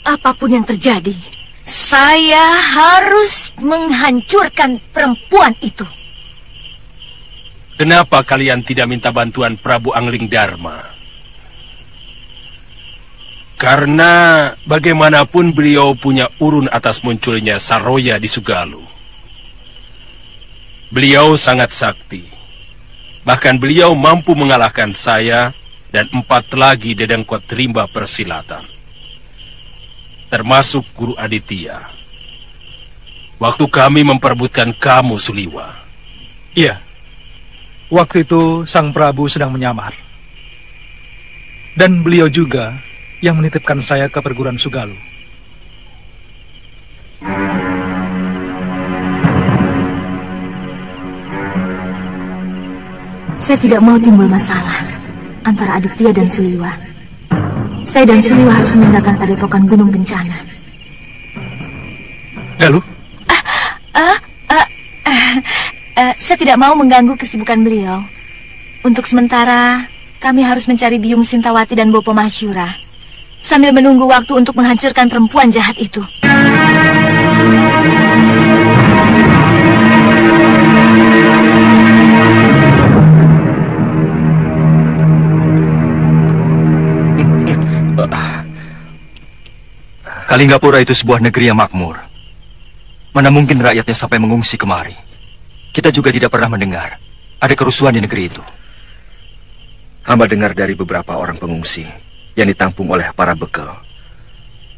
Apapun yang terjadi, saya harus menghancurkan perempuan itu. Kenapa kalian tidak minta bantuan Prabu Angling Dharma? Karena bagaimanapun beliau punya urun atas munculnya Saroya di Sugalu. Beliau sangat sakti. Bahkan beliau mampu mengalahkan saya dan 4 lagi dedengkot rimba persilatan. Termasuk Guru Aditya. Waktu kami memperebutkan kamu, Suliwa. Iya. Waktu itu Sang Prabu sedang menyamar. Dan beliau juga yang menitipkan saya ke perguruan Sugalu. Saya tidak mau timbul masalah antara Aditya dan Suliwa. Saya dan Suliwa harus meninggalkan padepokan Gunung Bencana. Lalu? Saya tidak mau mengganggu kesibukan beliau. Untuk sementara, kami harus mencari Biung Sintawati dan Bopo Masyura, sambil menunggu waktu untuk menghancurkan perempuan jahat itu. Kalinggapura itu sebuah negeri yang makmur. Mana mungkin rakyatnya sampai mengungsi kemari. Kita juga tidak pernah mendengar ada kerusuhan di negeri itu. Hamba dengar dari beberapa orang pengungsi yang ditampung oleh para bekel.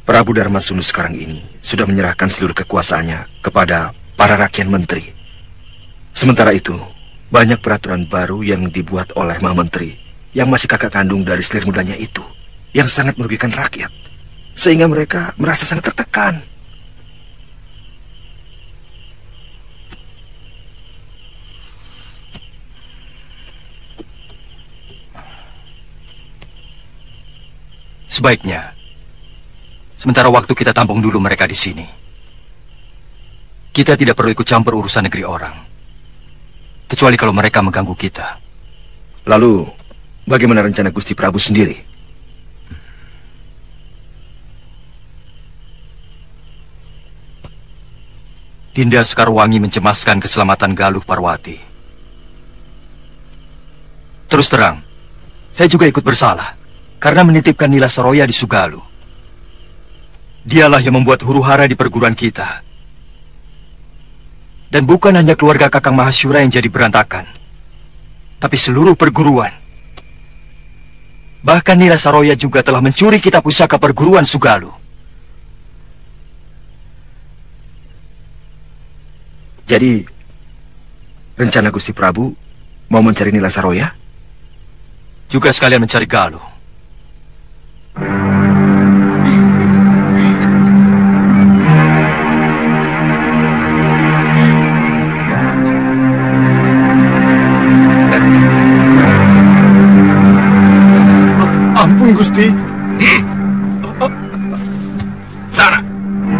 Prabu Dharmasunu sekarang ini sudah menyerahkan seluruh kekuasaannya kepada para rakyat menteri. Sementara itu, banyak peraturan baru yang dibuat oleh Maha Menteri yang masih kakak kandung dari selir mudanya itu, yang sangat merugikan rakyat. Sehingga mereka merasa sangat tertekan. Sebaiknya, sementara waktu kita tampung dulu mereka di sini. Kita tidak perlu ikut campur urusan negeri orang. Kecuali kalau mereka mengganggu kita. Lalu, bagaimana rencana Gusti Prabu sendiri? Dinda Sekarwangi mencemaskan keselamatan Galuh Parwati. Terus terang, saya juga ikut bersalah karena menitipkan Nila Saroya di Sugalu. Dialah yang membuat huru-hara di perguruan kita. Dan bukan hanya keluarga Kakang Mahasyura yang jadi berantakan, tapi seluruh perguruan. Bahkan Nila Saroya juga telah mencuri kitab pusaka perguruan Sugalu. Jadi, rencana Gusti Prabu mau mencari Nila Saroya? Juga sekalian mencari Galuh.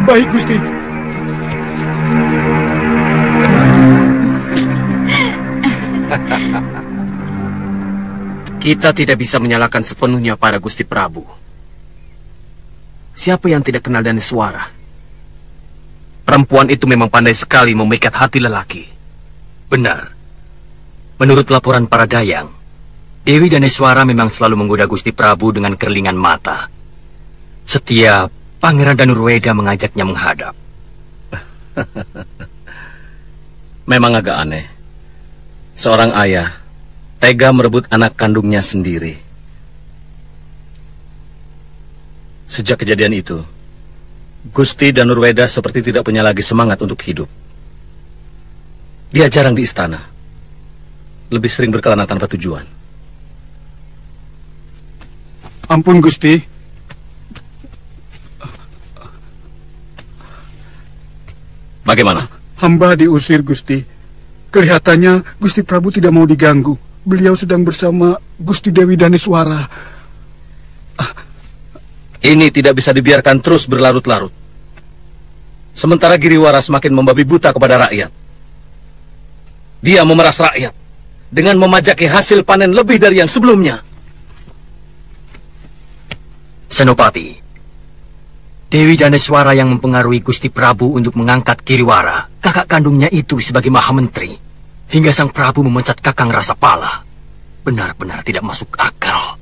Baik, Gusti. Kita tidak bisa menyalahkan sepenuhnya para Gusti Prabu. Siapa yang tidak kenal Daneswara? Perempuan itu memang pandai sekali memikat hati lelaki. Benar. Menurut laporan para dayang, Dewi Daneswara memang selalu menggoda Gusti Prabu dengan kerlingan mata. Setiap Pangeran Danurweda mengajaknya menghadap. Memang agak aneh. Seorang ayah tega merebut anak kandungnya sendiri. Sejak kejadian itu, Gusti Danurweda seperti tidak punya lagi semangat untuk hidup. Dia jarang di istana. Lebih sering berkelana tanpa tujuan. Ampun, Gusti. Bagaimana? Hamba diusir, Gusti. Kelihatannya Gusti Prabu tidak mau diganggu. Beliau sedang bersama Gusti Dewi Daneswara. Ini tidak bisa dibiarkan terus berlarut-larut. Sementara Giriwara semakin membabi buta kepada rakyat. Dia memeras rakyat dengan memajaki hasil panen lebih dari yang sebelumnya. Senopati, Dewi Daneswara yang mempengaruhi Gusti Prabu untuk mengangkat Giriwara, kakak kandungnya itu sebagai Mahamentri, hingga sang Prabu memecat Kakang Rasapala. Benar-benar tidak masuk akal.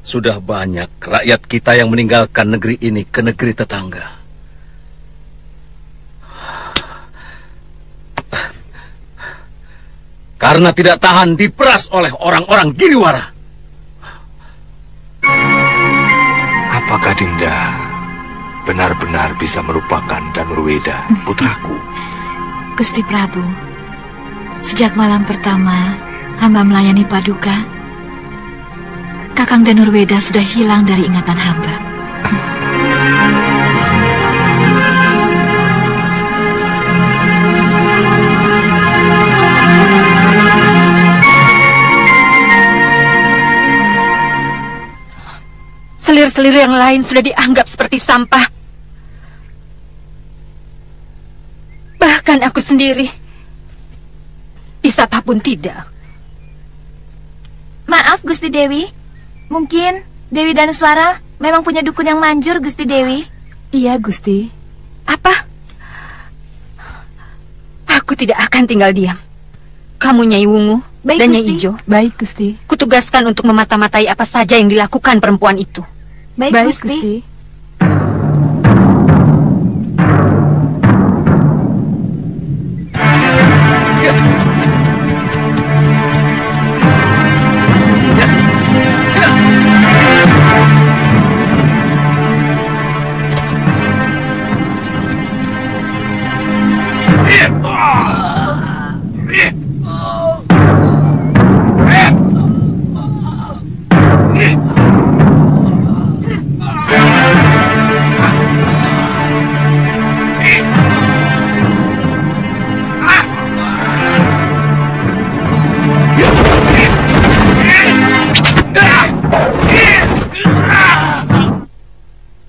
Sudah banyak rakyat kita yang meninggalkan negeri ini ke negeri tetangga. Karena tidak tahan diperas oleh orang-orang Giriwara. Apakah Dinda benar-benar bisa melupakan Danurweda, putraku? Gusti Prabu, sejak malam pertama hamba melayani Paduka, Kakang Danurweda sudah hilang dari ingatan hamba. Selir-selir yang lain sudah dianggap seperti sampah. Bahkan aku sendiri disapa pun tidak. Maaf, Gusti Dewi. Mungkin Dewi Daneswara memang punya dukun yang manjur, Gusti Dewi. Iya, Gusti. Apa? Aku tidak akan tinggal diam. Kamu Nyai Wungu dan Nyai Ijo. Baik, Gusti. Kutugaskan untuk memata-matai apa saja yang dilakukan perempuan itu. Baik, Gusti.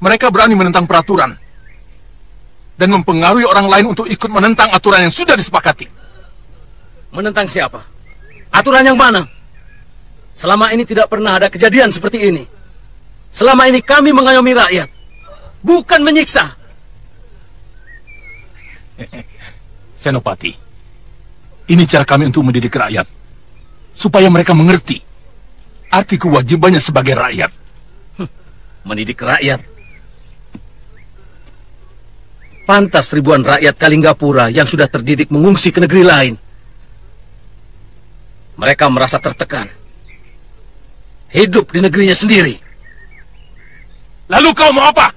Mereka berani menentang peraturan dan mempengaruhi orang lain untuk ikut menentang aturan yang sudah disepakati. Menentang siapa? Aturan yang mana? Selama ini tidak pernah ada kejadian seperti ini. Selama ini kami mengayomi rakyat, bukan menyiksa. Senopati, ini cara kami untuk mendidik rakyat, supaya mereka mengerti arti kewajibannya sebagai rakyat. Mendidik rakyat? Pantas ribuan rakyat Kalinggapura yang sudah terdidik mengungsi ke negeri lain. Mereka merasa tertekan. Hidup di negerinya sendiri. Lalu kau mau apa?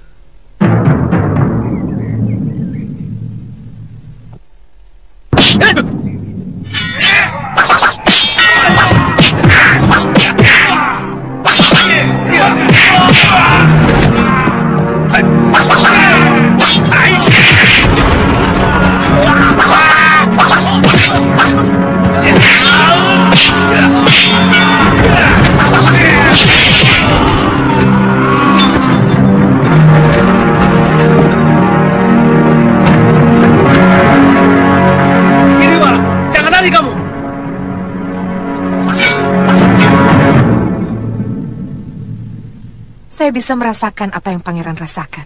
saya bisa merasakan apa yang pangeran rasakan.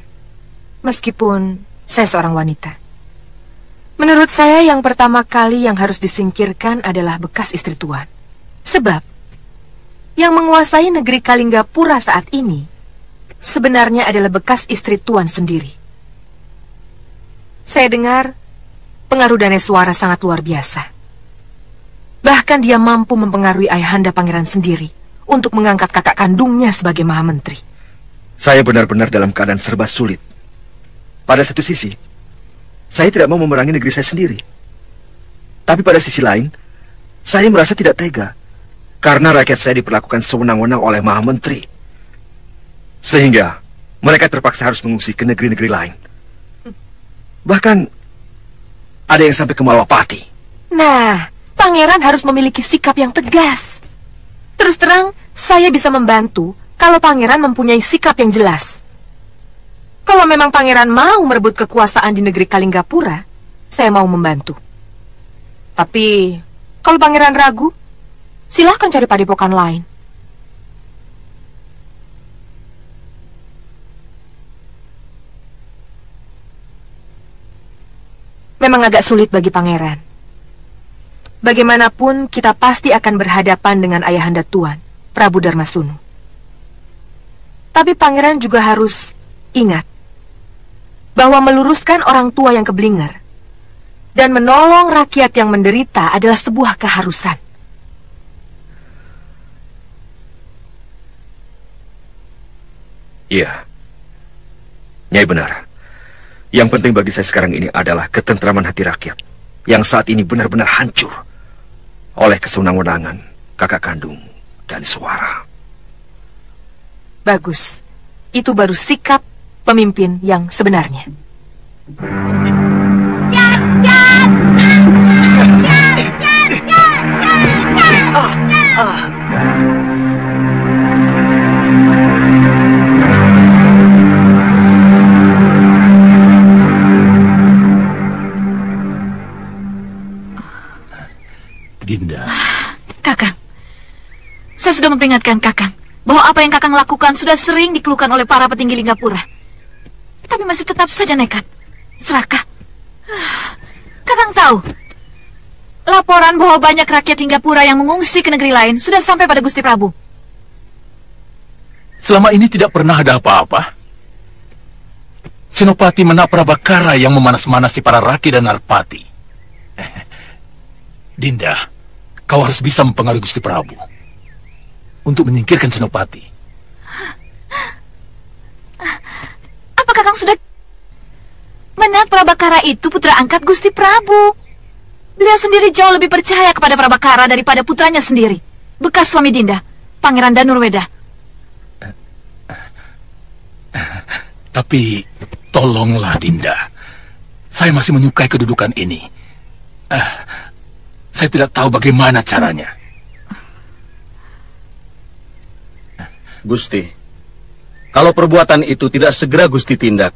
Meskipun saya seorang wanita. Menurut saya yang pertama kali yang harus disingkirkan adalah bekas istri tuan. Sebab yang menguasai negeri Kalinggapura saat ini sebenarnya adalah bekas istri tuan sendiri. Saya dengar pengaruh Daneswara sangat luar biasa. Bahkan dia mampu mempengaruhi ayahanda pangeran sendiri untuk mengangkat kakak kandungnya sebagai Mahamentri. Saya benar-benar dalam keadaan serba sulit. Pada satu sisi, saya tidak mau memerangi negeri saya sendiri. Tapi pada sisi lain, saya merasa tidak tega karena rakyat saya diperlakukan sewenang-wenang oleh Mahamentri. Sehingga mereka terpaksa harus mengungsi ke negeri-negeri lain. Bahkan ada yang sampai ke Malapati. Nah, pangeran harus memiliki sikap yang tegas. Terus terang, saya bisa membantu kalau pangeran mempunyai sikap yang jelas. Kalau memang pangeran mau merebut kekuasaan di negeri Kalinggapura, saya mau membantu. Tapi kalau pangeran ragu, silahkan cari padepokan lain. Memang agak sulit bagi pangeran. Bagaimanapun kita pasti akan berhadapan dengan ayahanda tuan, Prabu Darmasunu. Tapi pangeran juga harus ingat bahwa meluruskan orang tua yang keblinger dan menolong rakyat yang menderita adalah sebuah keharusan. Iya, Nyai benar. Yang penting bagi saya sekarang ini adalah ketentraman hati rakyat yang saat ini benar-benar hancur oleh kesewenang-wenangan kakak kandung Daneswara. Bagus, itu baru sikap pemimpin yang sebenarnya. Dinda. Kakang, saya sudah memperingatkan Kakang bahwa apa yang Kakang lakukan sudah sering dikeluhkan oleh para petinggi Linggapura. Tapi masih tetap saja nekat. Serakah. Kakang tahu, laporan bahwa banyak rakyat Linggapura yang mengungsi ke negeri lain sudah sampai pada Gusti Prabu. Selama ini tidak pernah ada apa-apa. Senopati Menaprabakara yang memanas-manasi para Raki dan Narpati. Dinda, kau harus bisa mempengaruhi Gusti Prabu untuk menyingkirkan Senopati. Apa Kakang sudah... Menaprabakara itu putra angkat Gusti Prabu. Beliau sendiri jauh lebih percaya kepada Prabakara daripada putranya sendiri, bekas suami Dinda, Pangeran Danurweda. Tapi tolonglah Dinda, saya masih menyukai kedudukan ini. Saya tidak tahu bagaimana caranya. Gusti, kalau perbuatan itu tidak segera Gusti tindak,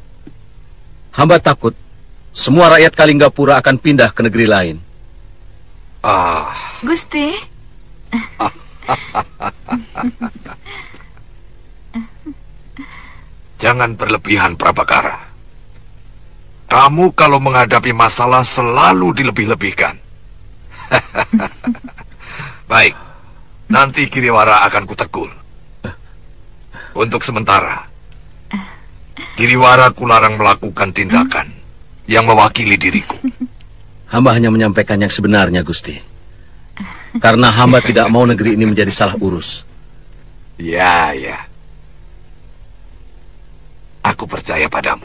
hamba takut semua rakyat Kalinggapura akan pindah ke negeri lain. Gusti. Jangan berlebihan, Prabakara. Kamu kalau menghadapi masalah selalu dilebih-lebihkan. Baik, nanti Giriwara akan kutegur. Untuk sementara, Giriwara kularang melakukan tindakan yang mewakili diriku. Hamba hanya menyampaikan yang sebenarnya, Gusti. Karena hamba tidak mau negeri ini menjadi salah urus. Ya. Aku percaya padamu.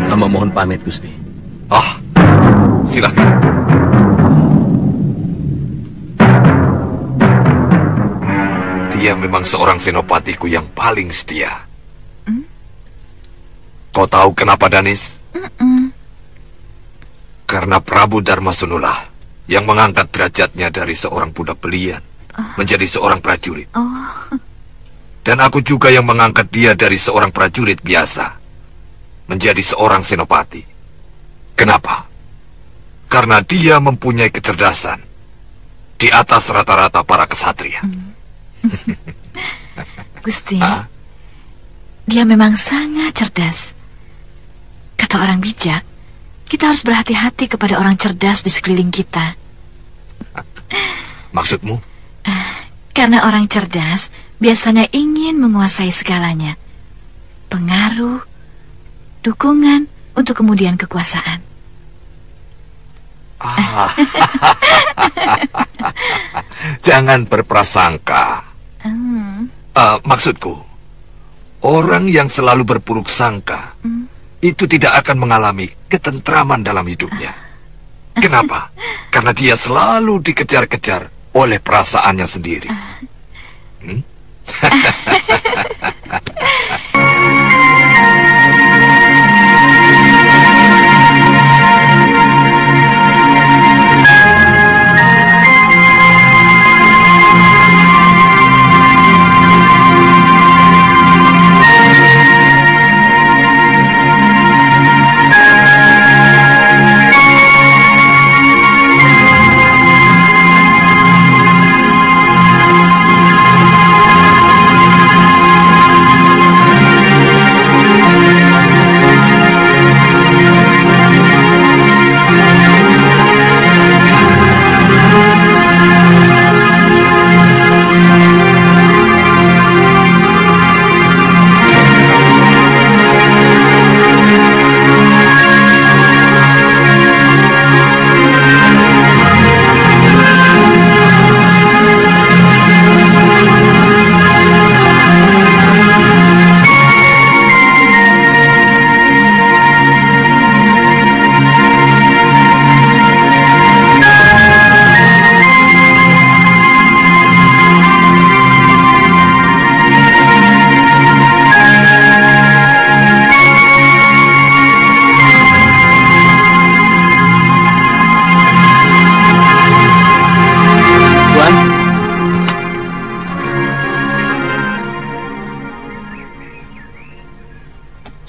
Hamba mohon pamit, Gusti. Silakan. Dia memang seorang senopatiku yang paling setia. Kau tahu kenapa, Danis? Karena Prabu Darmasunulah yang mengangkat derajatnya dari seorang budak belian menjadi seorang prajurit. Dan aku juga yang mengangkat dia dari seorang prajurit biasa menjadi seorang senopati. Kenapa? karena dia mempunyai kecerdasan di atas rata-rata para kesatria. Gusti, dia memang sangat cerdas. Kata orang bijak, kita harus berhati-hati kepada orang cerdas di sekeliling kita. Maksudmu? Karena orang cerdas biasanya ingin menguasai segalanya. Pengaruh, dukungan untuk kemudian kekuasaan. Jangan berprasangka. Maksudku, orang yang selalu berburuk sangka itu tidak akan mengalami ketentraman dalam hidupnya. Kenapa? Karena dia selalu dikejar-kejar oleh perasaannya sendiri.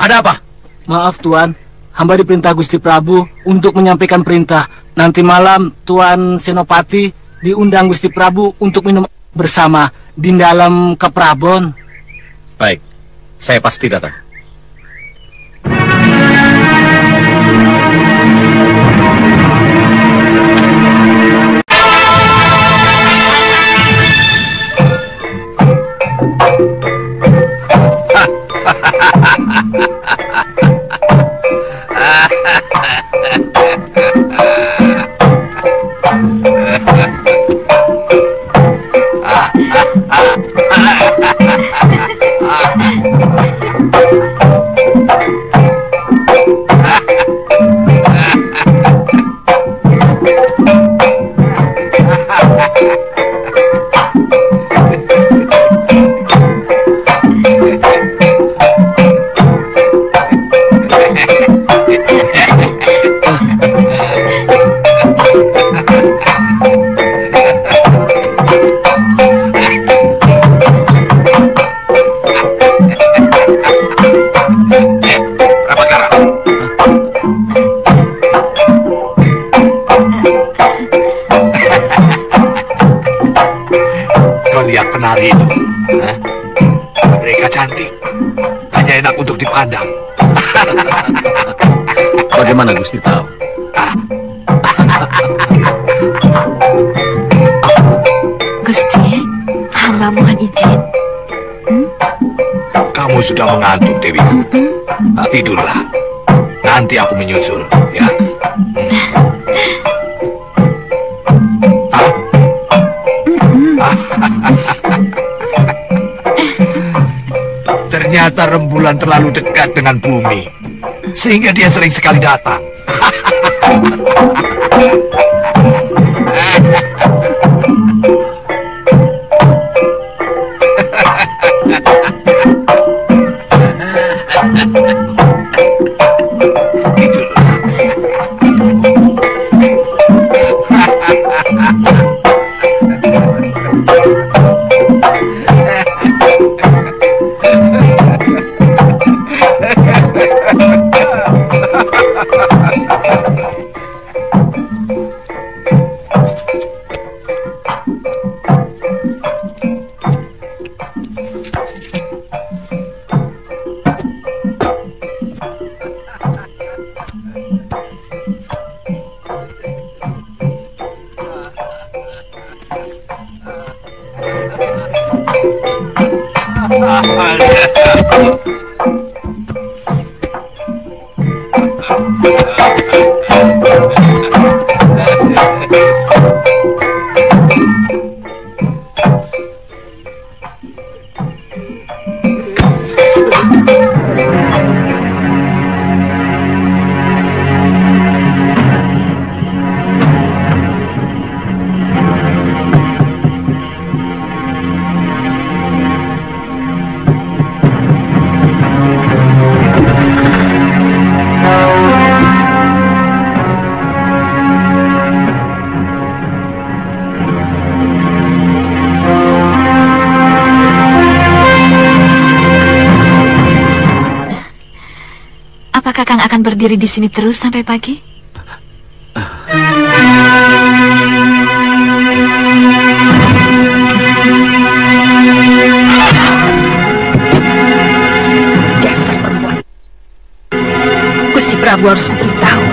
Ada apa? Maaf Tuan, hamba diperintah Gusti Prabu untuk menyampaikan perintah. Nanti malam Tuan Senopati diundang Gusti Prabu untuk minum bersama di dalam Keprabon. Baik, saya pasti datang. Penari itu, mereka cantik, hanya enak untuk dipandang. Bagaimana Gusti tahu? Gusti, hamba mohon izin. Kamu sudah mengantuk, Dewiku. Tidurlah, nanti aku menyusul, ya. Ternyata rembulan terlalu dekat dengan bumi, sehingga dia sering sekali datang. Apakah Kakang akan berdiri di sini terus sampai pagi? Dasar perempuan. Gusti Prabu harus kuberitahu.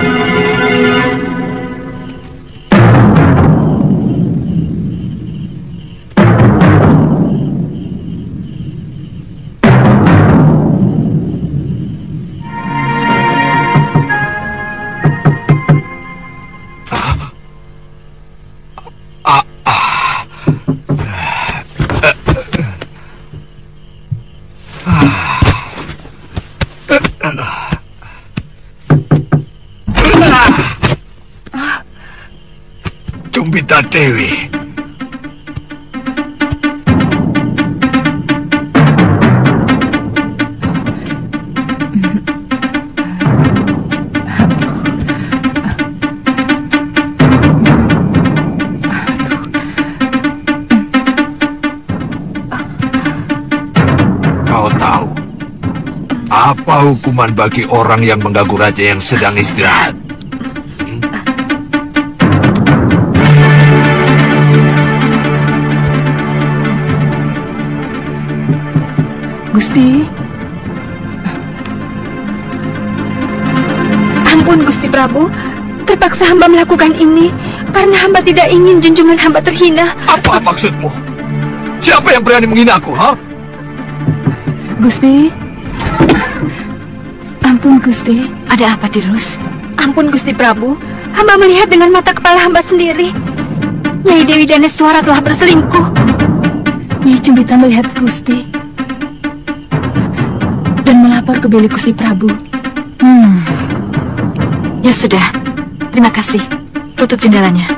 Cumbita Dewi. Kau tahu apa hukuman bagi orang yang mengganggu raja yang sedang istirahat? Gusti. Ampun Gusti Prabu, terpaksa hamba melakukan ini karena hamba tidak ingin junjungan hamba terhina. Apa maksudmu? Siapa yang berani menghinaku, ha? Gusti. Ampun Gusti. Ada apa, Tirus? Ampun Gusti Prabu, hamba melihat dengan mata kepala hamba sendiri. Nyai Dewi Daneswara telah berselingkuh. Nyai Cumbita melihat Gusti dan melapor ke bilik Gusti Prabu. Ya sudah, terima kasih. Tutup jendelanya.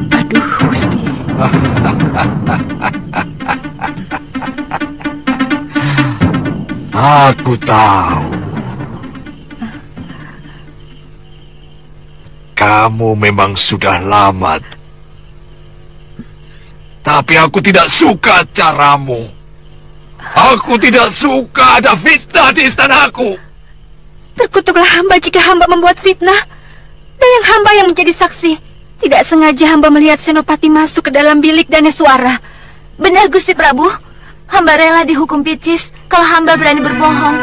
Aduh, Gusti. Aku tahu. Kamu memang sudah lama. Tapi aku tidak suka caramu. Aku tidak suka ada fitnah di istanaku. Terkutuklah hamba jika hamba membuat fitnah. Bayang hamba yang menjadi saksi. Tidak sengaja hamba melihat Senopati masuk ke dalam bilik Daneswara. Benar Gusti Prabu. Hamba rela dihukum picis kalau hamba berani berbohong.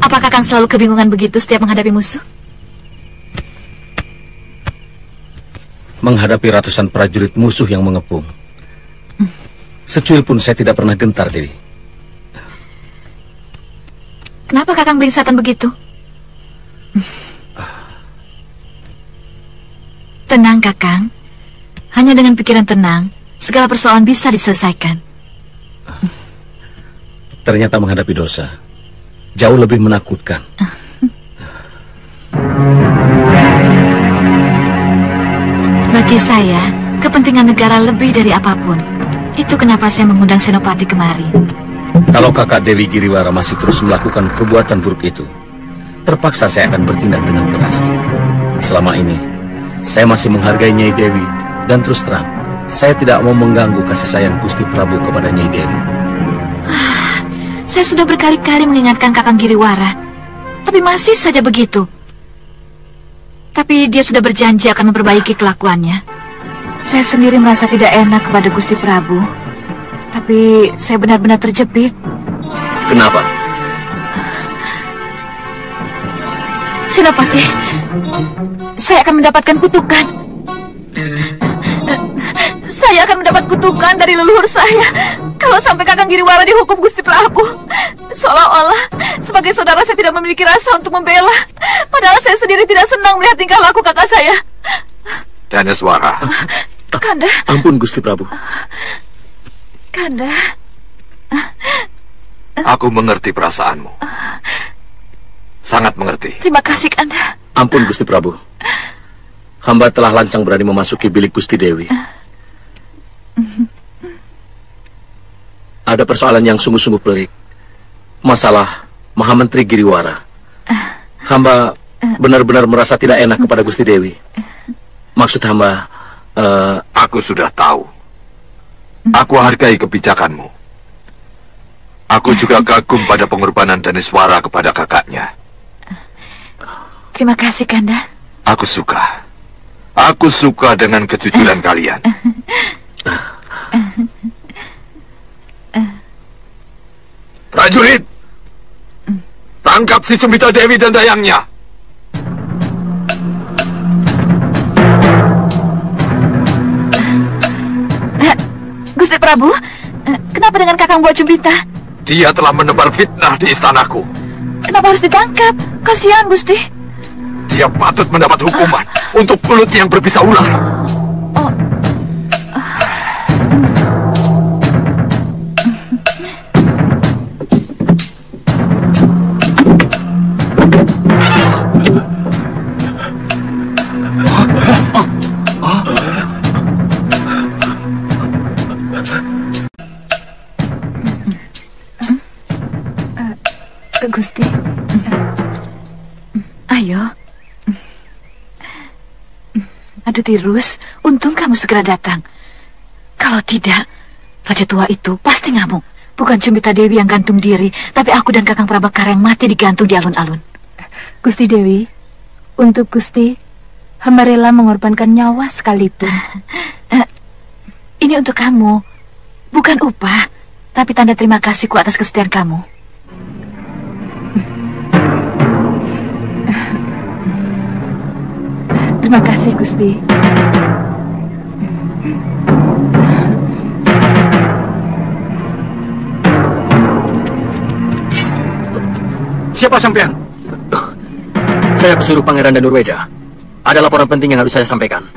Apakah Kakang selalu kebingungan begitu setiap menghadapi musuh? Menghadapi ratusan prajurit musuh yang mengepung, secuil pun saya tidak pernah gentar, Dewi. Kenapa Kakang beringsatan begitu? Tenang, Kakang. Hanya dengan pikiran tenang, segala persoalan bisa diselesaikan. Ternyata menghadapi dosa jauh lebih menakutkan. Bagi saya, kepentingan negara lebih dari apapun. Itu kenapa saya mengundang Senopati kemari. Kalau kakak Dewi Giriwara masih terus melakukan perbuatan buruk itu, terpaksa saya akan bertindak dengan keras. Selama ini, saya masih menghargai Nyai Dewi, dan terus terang, saya tidak mau mengganggu kasih sayang Gusti Prabu kepada Nyai Dewi. Saya sudah berkali-kali mengingatkan Kakang Giriwara, tapi masih saja begitu. Tapi dia sudah berjanji akan memperbaiki kelakuannya. Saya sendiri merasa tidak enak kepada Gusti Prabu. Tapi saya benar-benar terjepit. Kenapa? Senopati, saya akan mendapatkan kutukan. Saya akan mendapat kutukan dari leluhur saya kalau sampai Kakang Giriwara dihukum Gusti Prabu. Seolah-olah sebagai saudara saya tidak memiliki rasa untuk membela. Padahal saya sendiri tidak senang melihat tingkah laku kakak saya. Daneswara. Kanda. Ampun Gusti Prabu. Kanda. Aku mengerti perasaanmu. Sangat mengerti. Terima kasih, Kanda. Ampun Gusti Prabu. Hamba telah lancang berani memasuki bilik Gusti Dewi. Ada persoalan yang sungguh-sungguh pelik. Masalah Mahamentri Giriwara. Hamba benar-benar merasa tidak enak kepada Gusti Dewi. Maksud hamba, aku sudah tahu. Aku hargai kebijakanmu. Aku juga kagum pada pengorbanan Daneswara kepada kakaknya. Terima kasih, Kanda. Aku suka. Aku suka dengan kejujuran kalian. Prajurit, tangkap si Cumbita Dewi dan dayangnya. Gusti Prabu, kenapa dengan Kakang Buah Cumbita? Dia telah menebar fitnah di istanaku. Kenapa harus ditangkap? Kasihan, Gusti. Dia patut mendapat hukuman untuk mulut yang berbisa ular. Gusti. Ayo. Aduh Tirus, untung kamu segera datang. Kalau tidak, Raja tua itu pasti ngamuk. Bukan Cumbita Dewi yang gantung diri, tapi aku dan Kakang Prabakara yang mati digantung di alun-alun. Gusti Dewi, untuk Gusti, hamba rela mengorbankan nyawa sekalipun. Ini untuk kamu, bukan upah, tapi tanda terima kasihku atas kesetiaan kamu. Terima kasih, Gusti. Siapa sampean? Saya pesuruh Pangeran Danurweda. Ada laporan penting yang harus saya sampaikan.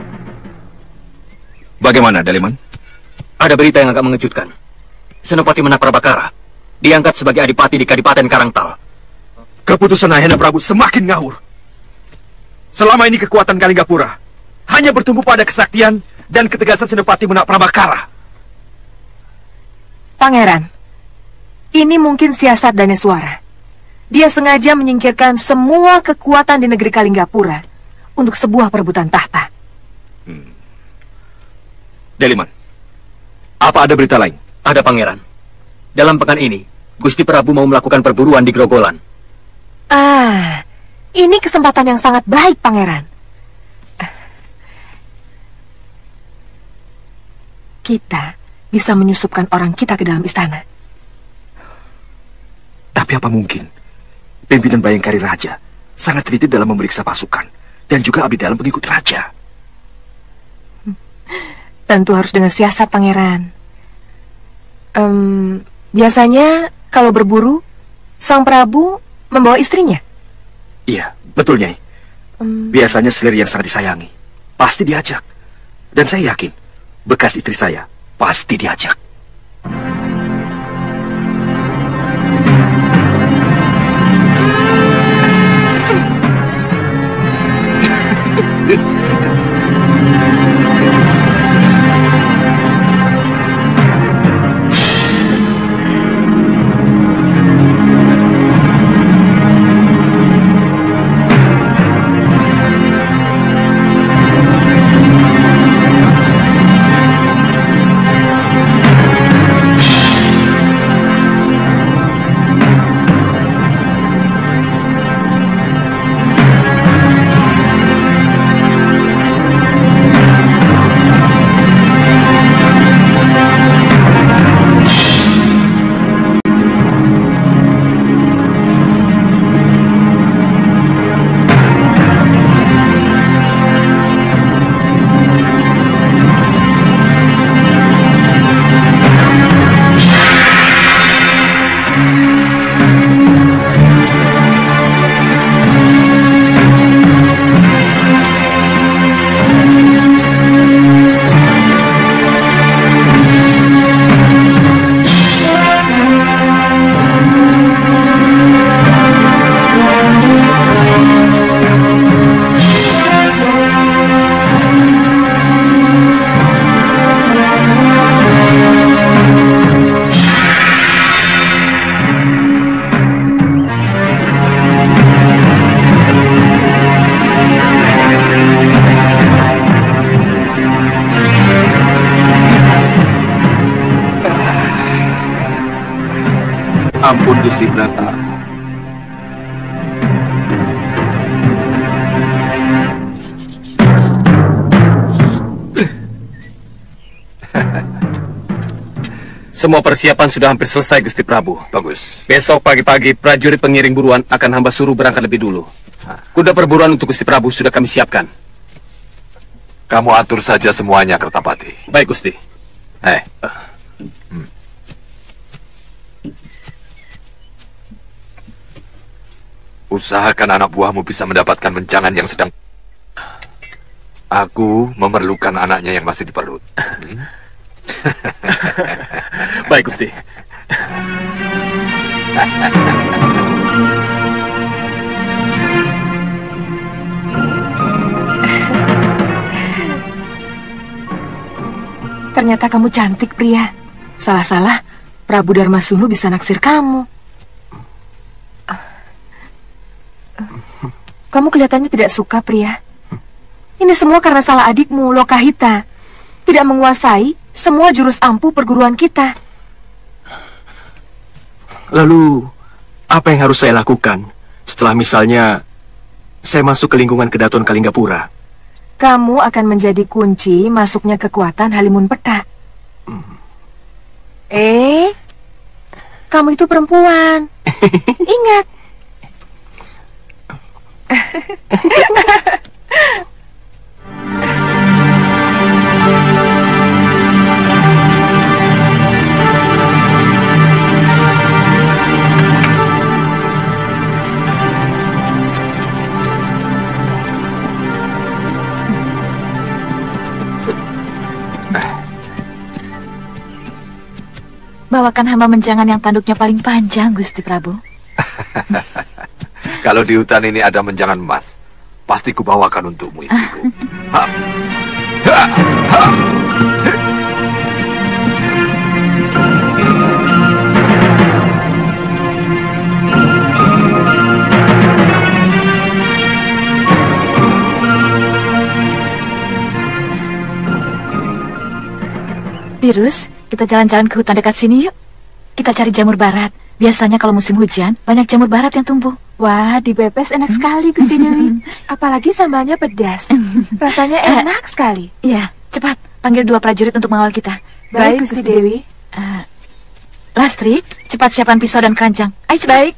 Bagaimana, Daliman? Ada berita yang agak mengejutkan. Senopati Menak Prabakara diangkat sebagai adipati di Kadipaten Karangtal. Keputusan Ayahanda Prabu semakin ngawur. Selama ini kekuatan Kalinggapura hanya bertumbuh pada kesaktian dan ketegasan Senopati Menak Prabakara. Pangeran, ini mungkin siasat Daneswara. Dia sengaja menyingkirkan semua kekuatan di negeri Kalinggapura untuk sebuah perebutan tahta. Deliman, apa ada berita lain? Ada, Pangeran. Dalam pekan ini, Gusti Prabu mau melakukan perburuan di Grogolan. Ini kesempatan yang sangat baik, Pangeran. Kita bisa menyusupkan orang kita ke dalam istana. Tapi apa mungkin pimpinan Bayangkari Raja sangat teliti dalam memeriksa pasukan dan juga abdi dalam pengikut raja? Tentu harus dengan siasat, Pangeran. Biasanya kalau berburu, Sang Prabu membawa istrinya. Iya, betul, Nyai. Biasanya selir yang sangat disayangi pasti diajak. Dan saya yakin bekas istri saya pasti diajak. Ampun Gusti Brata. Semua persiapan sudah hampir selesai, Gusti Prabu. Bagus. Besok pagi-pagi prajurit pengiring buruan akan hamba suruh berangkat lebih dulu. Kuda perburuan untuk Gusti Prabu sudah kami siapkan. Kamu atur saja semuanya, Kertapati. Baik, Gusti. Usahakan anak buahmu bisa mendapatkan menjangan yang sedang... Aku memerlukan anaknya yang masih di perut. Baik, Gusti. Ternyata kamu cantik, pria. Salah-salah, Prabu Darmasunu bisa naksir kamu. Kamu kelihatannya tidak suka, pria. Ini semua karena salah adikmu, Lokahita. Tidak menguasai semua jurus ampuh perguruan kita. Lalu, apa yang harus saya lakukan setelah misalnya saya masuk ke lingkungan Kedaton Kalinggapura? Kamu akan menjadi kunci masuknya kekuatan Halimun Peta. Kamu itu perempuan. Ingat. Bawakan hamba menjangan yang tanduknya paling panjang, Gusti Prabu. Kalau di hutan ini ada menjangan emas, pasti kubawakan untukmu, istriku. Tirus, kita jalan-jalan ke hutan dekat sini yuk. Kita cari jamur barat. Biasanya kalau musim hujan, banyak jamur barat yang tumbuh. Wah, dipepes enak sekali, Gusti Dewi. Apalagi sambalnya pedas. Rasanya enak sekali. Iya, cepat. Panggil 2 prajurit untuk mengawal kita. Baik, Gusti Dewi. Lastri, cepat siapkan pisau dan keranjang. Ayo, cepat. Baik.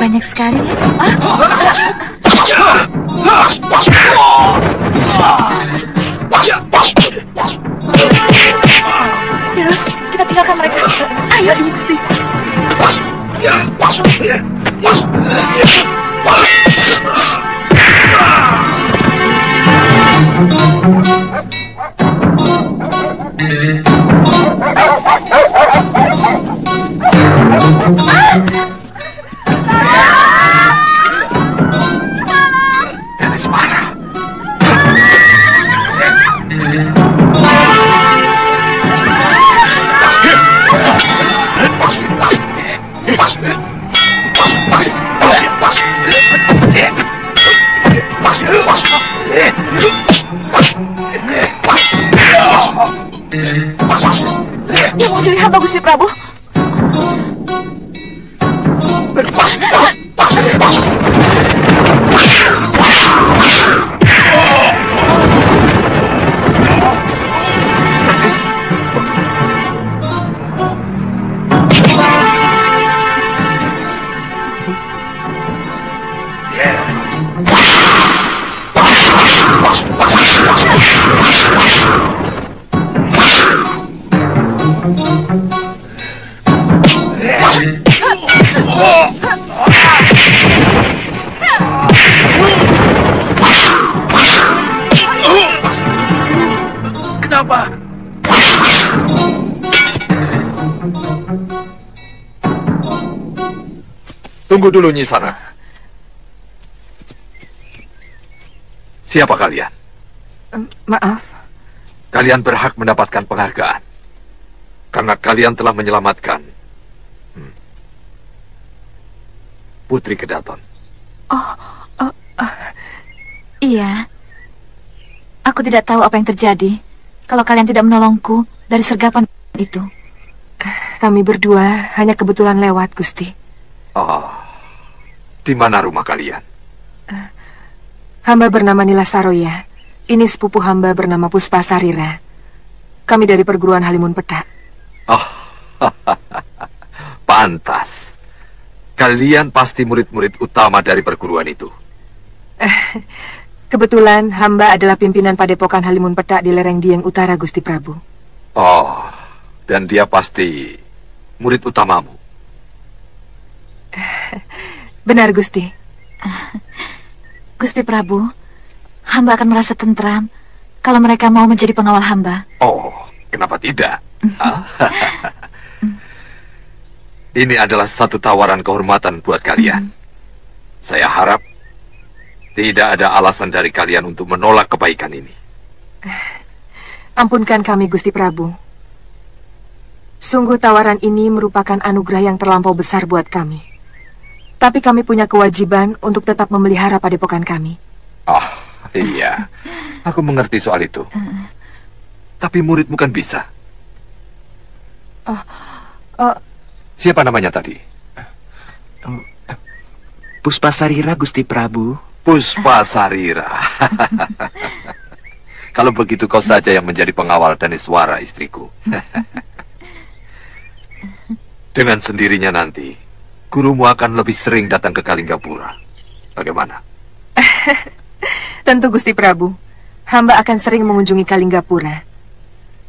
Banyak sekali ya. Tirus, kita tinggalkan mereka. Ayo, ini Gusti. Dia mau curi hamba, Gusti Prabu. Kenapa? Tunggu dulu, Nyi Sanak. Siapa kalian? Maaf. Kalian berhak mendapatkan penghargaan. Karena kalian telah menyelamatkan Putri Kedaton. Iya. Aku tidak tahu apa yang terjadi kalau kalian tidak menolongku dari sergapan itu. Kami berdua hanya kebetulan lewat, Gusti. Oh, di mana rumah kalian? Hamba bernama Nila Saroya. Ini sepupu hamba bernama Puspa Sarira. Kami dari perguruan Halimun Petak. Oh, pantas. Kalian pasti murid-murid utama dari perguruan itu. Kebetulan hamba adalah pimpinan Padepokan Halimun Petak di lereng Dieng Utara, Gusti Prabu. Oh, dan dia pasti murid utamamu. Benar, Gusti. Gusti Prabu, hamba akan merasa tentram kalau mereka mau menjadi pengawal hamba. Oh, kenapa tidak? Ini adalah satu tawaran kehormatan buat kalian. Saya harap tidak ada alasan dari kalian untuk menolak kebaikan ini. Ampunkan kami, Gusti Prabu. Sungguh tawaran ini merupakan anugerah yang terlampau besar buat kami. Tapi kami punya kewajiban untuk tetap memelihara padepokan kami. Oh, iya. Aku mengerti soal itu. Tapi muridmu kan bisa. Siapa namanya tadi? Puspa Sarira, Gusti Prabu. Puspa Sarira. Kalau begitu kau saja yang menjadi pengawal Daneswara, istriku. Dengan sendirinya nanti, gurumu akan lebih sering datang ke Kalinggapura. Bagaimana? Tentu, Gusti Prabu. Hamba akan sering mengunjungi Kalinggapura.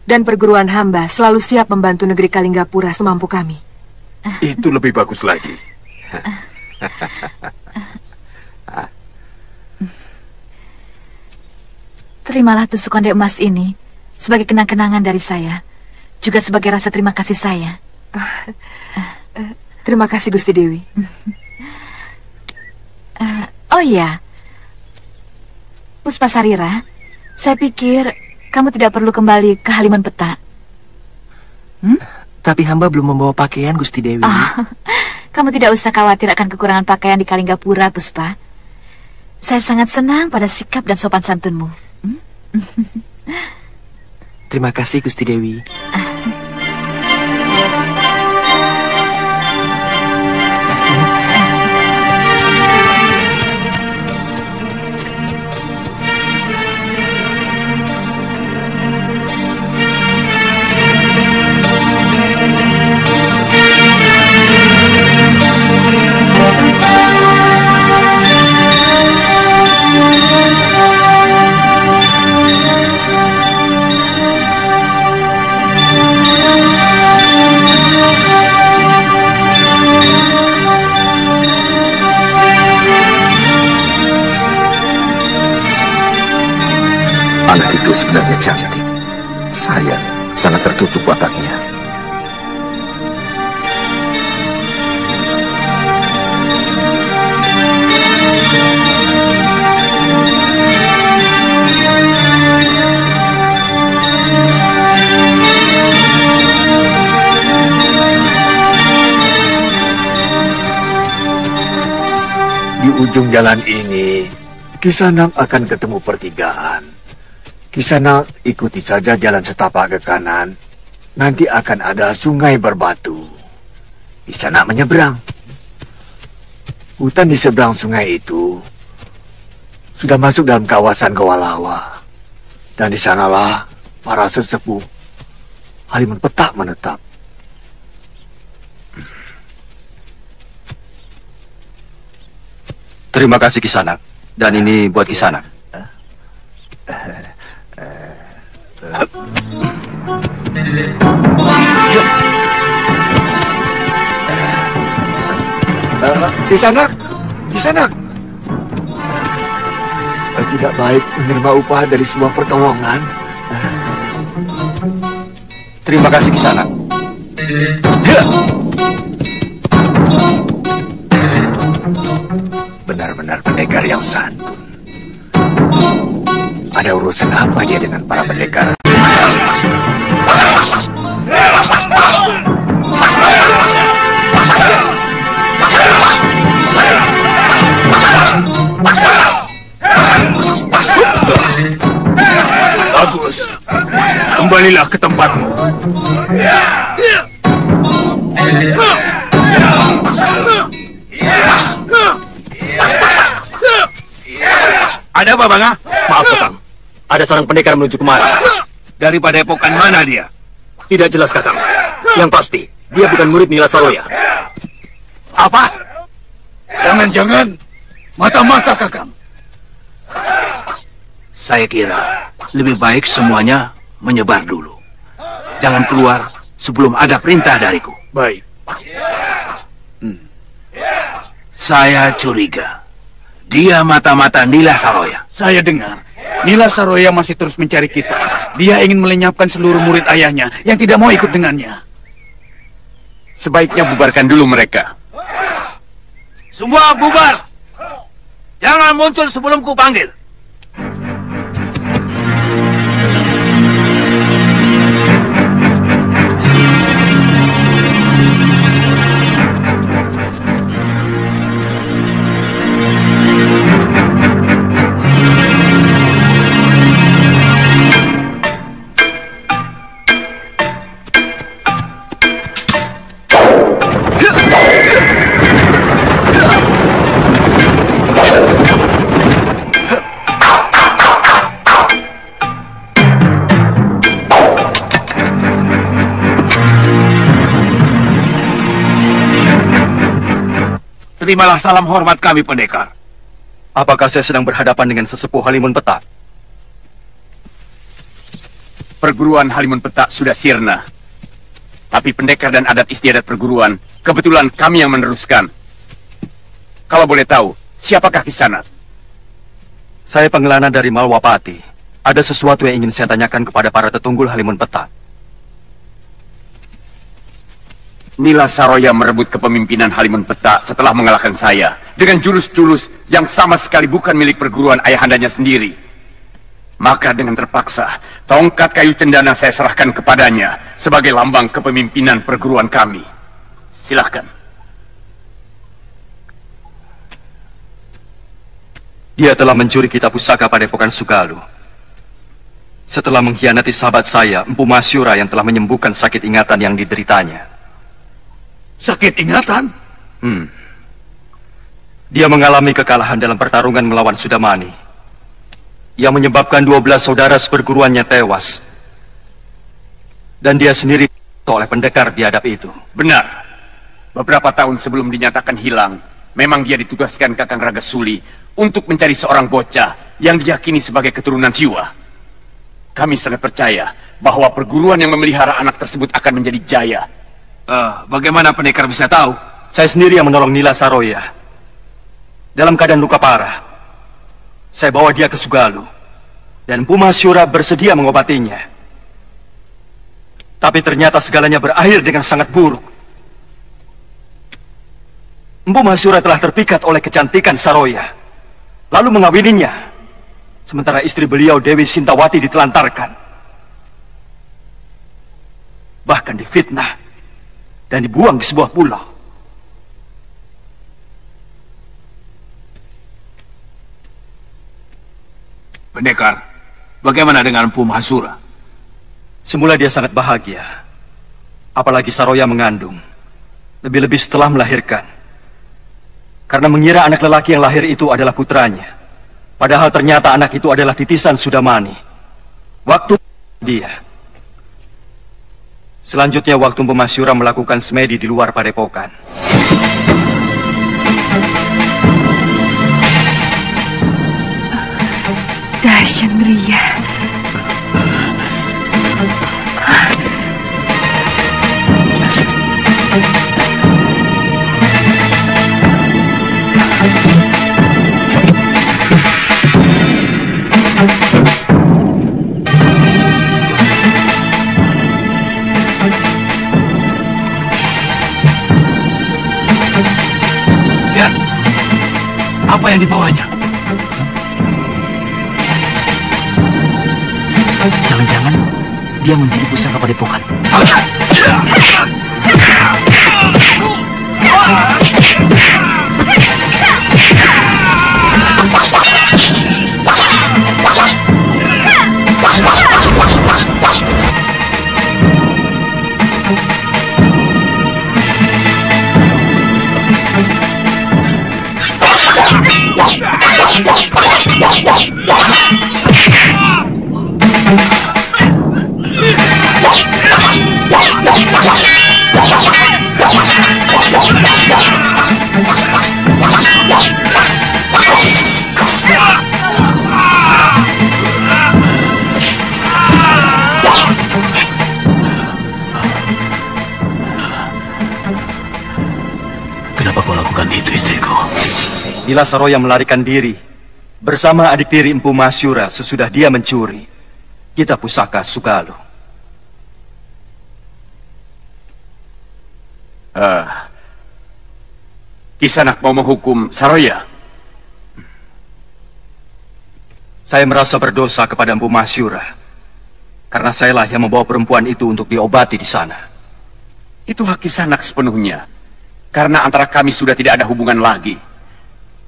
Dan perguruan hamba selalu siap membantu negeri Kalinggapura semampu kami. Itu lebih bagus lagi. Terimalah tusuk konde emas ini sebagai kenang-kenangan dari saya, juga sebagai rasa terima kasih saya. Terima kasih, Gusti Dewi. Oh iya, Puspa Sarira, saya pikir kamu tidak perlu kembali ke Halimun Petak. Tapi hamba belum membawa pakaian, Gusti Dewi. Kamu tidak usah khawatir akan kekurangan pakaian di Kalinggapura, Puspa. Saya sangat senang pada sikap dan sopan santunmu. Terima kasih, Gusti Dewi. Anak itu sebenarnya cantik. Sayang, sangat tertutup wataknya. Di ujung jalan ini, Kisanak akan ketemu pertigaan. Kisanak ikuti saja jalan setapak ke kanan. Nanti akan ada sungai berbatu. Kisanak menyeberang. Hutan di seberang sungai itu sudah masuk dalam kawasan Goa Lawa. Dan di sanalah para sesepuh Halimun Petak menetap. Terima kasih Kisanak. Dan ini buat Kisanak. Kisanak, Kisanak. Tidak baik menerima upah dari sebuah pertolongan. Terima kasih Kisana. Benar-benar pendekar yang santun. Ada urusan apa dia dengan para pendekar? Bagus. Kembalilah ke tempatmu. Ada apa, Banga? Maaf, Kakang. Ada seorang pendekar menuju kemari. Dari padepokan mana dia? Tidak jelas, Kakang. Yang pasti, dia bukan murid Nila Saroya. Apa? Jangan-jangan mata-mata Kakang. Saya kira lebih baik semuanya menyebar dulu. Jangan keluar sebelum ada perintah dariku. Baik. Saya curiga dia mata-mata Nila Saroya. Saya dengar Nila Saroya masih terus mencari kita. Dia ingin melenyapkan seluruh murid ayahnya yang tidak mau ikut dengannya. Sebaiknya bubarkan dulu mereka. Semua bubar. Jangan muncul sebelum ku panggil. Terimalah salam hormat kami, pendekar. Apakah saya sedang berhadapan dengan sesepuh Halimun Petak? Perguruan Halimun Petak sudah sirna. Tapi pendekar dan adat istiadat perguruan, kebetulan kami yang meneruskan. Kalau boleh tahu, siapakah Kisana? Saya pengelana dari Malwapati. Ada sesuatu yang ingin saya tanyakan kepada para tetunggul Halimun Petak. Nila Saroya merebut kepemimpinan Halimun Petak setelah mengalahkan saya dengan jurus-jurus yang sama sekali bukan milik perguruan ayahandanya sendiri. Maka dengan terpaksa, tongkat kayu cendana saya serahkan kepadanya sebagai lambang kepemimpinan perguruan kami. Silahkan. Dia telah mencuri kitab pusaka Padepokan Sugalu. Setelah mengkhianati sahabat saya, Empu Masyura yang telah menyembuhkan sakit ingatan yang dideritanya. Sakit ingatan? Dia mengalami kekalahan dalam pertarungan melawan Sudamani, yang menyebabkan 12 saudara seperguruannya tewas. Dan dia sendiri oleh pendekar biadab itu. Benar. Beberapa tahun sebelum dinyatakan hilang, memang dia ditugaskan Kakang Ragasuli untuk mencari seorang bocah yang diyakini sebagai keturunan Siwa. Kami sangat percaya bahwa perguruan yang memelihara anak tersebut akan menjadi jaya. Bagaimana pendekar bisa tahu? Saya sendiri yang menolong Nila Saroya. Dalam keadaan luka parah, saya bawa dia ke Sugalu. Dan Empu Masyura bersedia mengobatinya. Tapi ternyata segalanya berakhir dengan sangat buruk. Empu Masyura telah terpikat oleh kecantikan Saroya, lalu mengawininya. Sementara istri beliau, Dewi Sintawati, ditelantarkan. Bahkan difitnah dan dibuang di sebuah pulau. Pendekar, bagaimana dengan Empu Masyura? Semula dia sangat bahagia. Apalagi Saroya mengandung. Lebih-lebih setelah melahirkan. Karena mengira anak lelaki yang lahir itu adalah putranya. Padahal ternyata anak itu adalah titisan Sudamani. Waktu dia. Selanjutnya waktu Empu Masyura melakukan semedi di luar padepokan. Dahsyat Ngria. yang dibawanya? Jangan-jangan dia mencuri pusaka padepokan. Kenapa kau lakukan itu, istriku? Nila Saroya melarikan diri bersama adik tiri Empu Masyura sesudah dia mencuri kitab pusaka Sugalu. Kisanak mau menghukum Saroya? Saya merasa berdosa kepada Empu Masyura karena sayalah yang membawa perempuan itu untuk diobati di sana. Itu hak Kisanak sepenuhnya, karena antara kami sudah tidak ada hubungan lagi.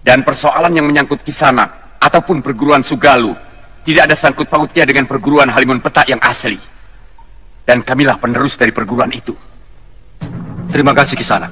Dan persoalan yang menyangkut Kisanak ataupun perguruan Sugalu tidak ada sangkut pautnya dengan perguruan Halimun Petak yang asli. Dan kamilah penerus dari perguruan itu. Terima kasih, Kisanak.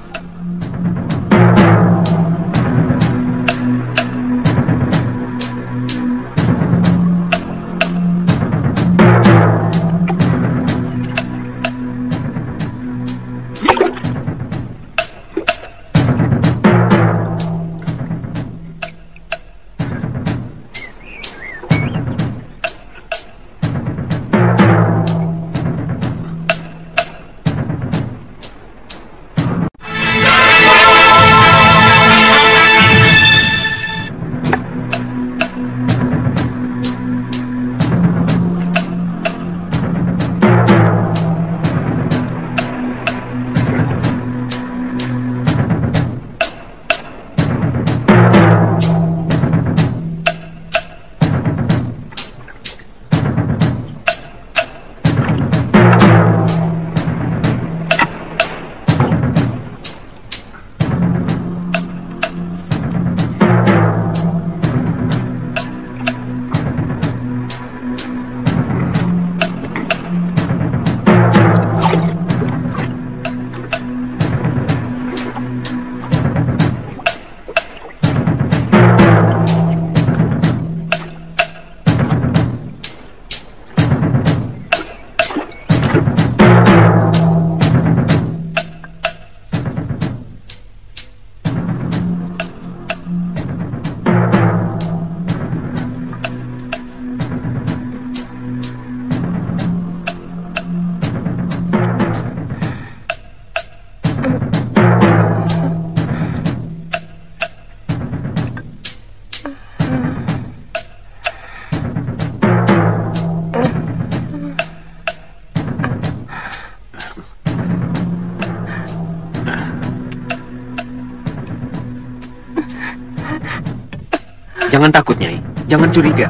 Jangan takut, Nyai. Jangan curiga.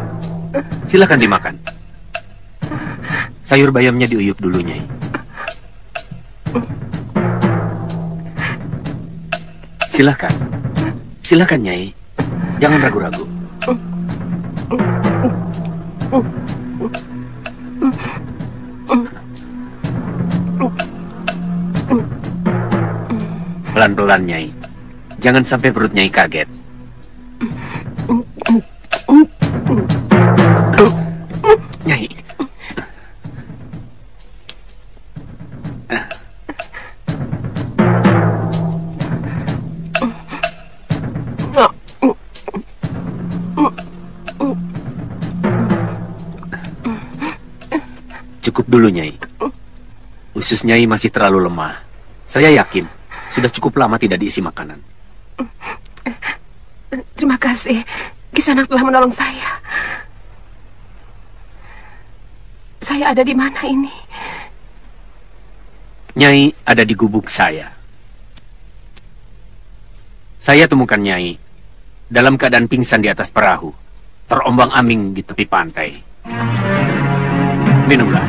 Silakan dimakan. Sayur bayamnya diuyup dulu, Nyai. Silakan. Silakan, Nyai. Jangan ragu-ragu. Pelan-pelan, Nyai. Jangan sampai perut Nyai kaget. Nyai. Cukup dulu, Nyai. Usus Nyai masih terlalu lemah. Saya yakin sudah cukup lama tidak diisi makanan. Terima kasih. Kisanak telah menolong saya. Saya ada di mana ini? Nyai ada di gubuk saya. Saya temukan Nyai dalam keadaan pingsan di atas perahu, terombang-ambing di tepi pantai. Minumlah.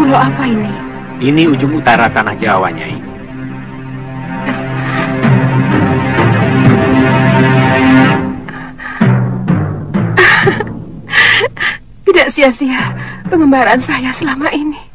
Pulau apa ini? Ini ujung utara tanah Jawa, Nyai. Tidak sia-sia pengembaraan saya selama ini.